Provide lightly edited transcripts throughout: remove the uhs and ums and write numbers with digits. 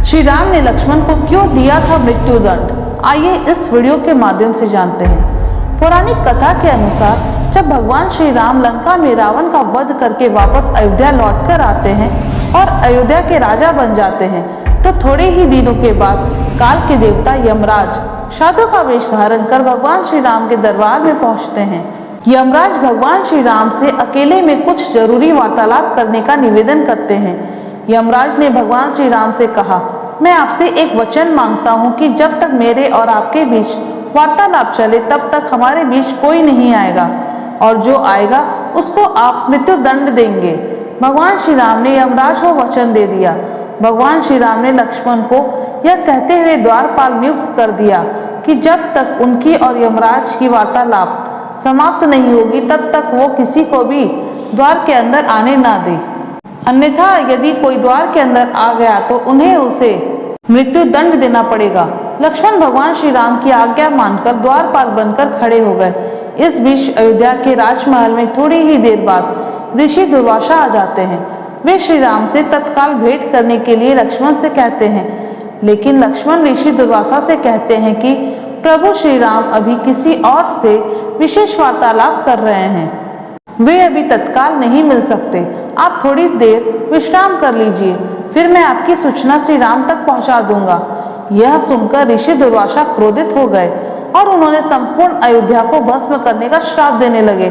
श्री राम ने लक्ष्मण को क्यों दिया था मृत्युदंड? आइए इस वीडियो के माध्यम से जानते हैं। पौराणिक कथा के अनुसार जब भगवान श्री राम लंका में रावण का वध करके वापस अयोध्या लौटकर आते हैं और अयोध्या के राजा बन जाते हैं, तो थोड़े ही दिनों के बाद काल के देवता यमराज साधु का वेश धारण कर भगवान श्री राम के दरबार में पहुंचते हैं। यमराज भगवान श्री राम से अकेले में कुछ जरूरी वार्तालाप करने का निवेदन करते हैं। यमराज ने भगवान श्री राम से कहा, मैं आपसे एक वचन मांगता हूँ कि जब तक मेरे और आपके बीच वार्तालाप चले तब तक हमारे बीच कोई नहीं आएगा, और जो आएगा उसको आप मृत्यु दंड देंगे। भगवान श्री राम ने यमराज को वचन दे दिया। भगवान श्री राम ने लक्ष्मण को यह कहते हुए द्वारपाल नियुक्त कर दिया कि जब तक उनकी और यमराज की वार्तालाप समाप्त नहीं होगी तब तक वो किसी को भी द्वार के अंदर आने ना दे, अन्यथा यदि कोई द्वार के अंदर आ गया तो उन्हें उसे मृत्यु दंड देना पड़ेगा। लक्ष्मण भगवान श्री राम की आज्ञा मानकर द्वारपाल बनकर खड़े हो गए। इस बीच अयोध्या के राजमहल में थोड़ी ही देर बाद ऋषि दुर्वासा आ जाते हैं। वे श्री राम से तत्काल भेंट करने के लिए लक्ष्मण से कहते हैं, लेकिन लक्ष्मण ऋषि दुर्वासा से कहते हैं कि प्रभु श्री राम अभी किसी और से विशेष वार्तालाप कर रहे हैं, वे अभी तत्काल नहीं मिल सकते। आप थोड़ी देर विश्राम कर लीजिए, फिर मैं आपकी सूचना श्री राम तक पहुंचा दूंगा। यह सुनकर ऋषि दुर्वासा क्रोधित हो गए और उन्होंने संपूर्ण अयोध्या को भस्म करने का श्राप देने लगे।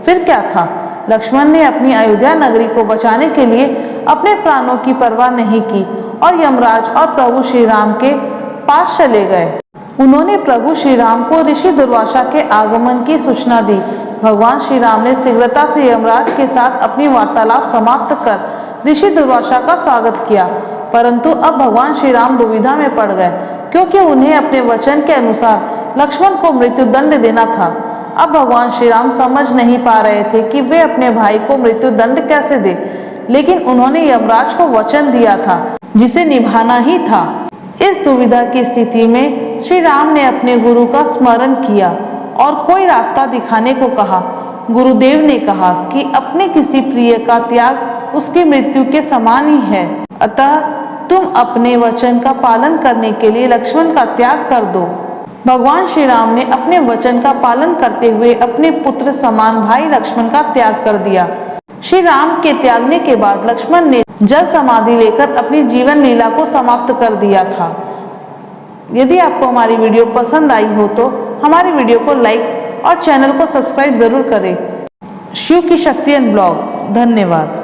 फिर क्या था, लक्ष्मण ने अपनी अयोध्या नगरी को बचाने के लिए अपने प्राणों की परवाह नहीं की और यमराज और प्रभु श्री राम के पास चले गए। उन्होंने प्रभु श्री राम को ऋषि दुर्वासा के आगमन की सूचना दी। भगवान श्री राम ने शीघ्रता से यमराज के साथ अपनी वार्तालाप समाप्त कर ऋषि दुर्वासा का स्वागत किया, परंतु अब भगवान श्री राम दुविधा में पड़ गए, क्योंकि उन्हें अपने वचन के अनुसार लक्ष्मण को मृत्यु दंड देना था। अब भगवान श्री राम समझ नहीं पा रहे थे कि वे अपने भाई को मृत्यु दंड कैसे दे, लेकिन उन्होंने यमराज को वचन दिया था जिसे निभाना ही था। इस दुविधा की स्थिति में श्री राम ने अपने गुरु का स्मरण किया और कोई रास्ता दिखाने को कहा। गुरुदेव ने कहा कि अपने किसी प्रिय का त्याग उसकी मृत्यु के समान ही है, अतः तुम अपने वचन का पालन करने के लिए लक्ष्मण का त्याग कर दो। भगवान श्री राम ने अपने वचन का पालन करते हुए अपने पुत्र समान भाई लक्ष्मण का त्याग कर दिया। श्री राम के त्यागने के बाद लक्ष्मण ने जल समाधि लेकर अपनी जीवन लीला को समाप्त कर दिया था। यदि आपको हमारी वीडियो पसंद आई हो तो हमारी वीडियो को लाइक और चैनल को सब्सक्राइब जरूर करें। शिव की शक्ति एंड ब्लॉग। धन्यवाद।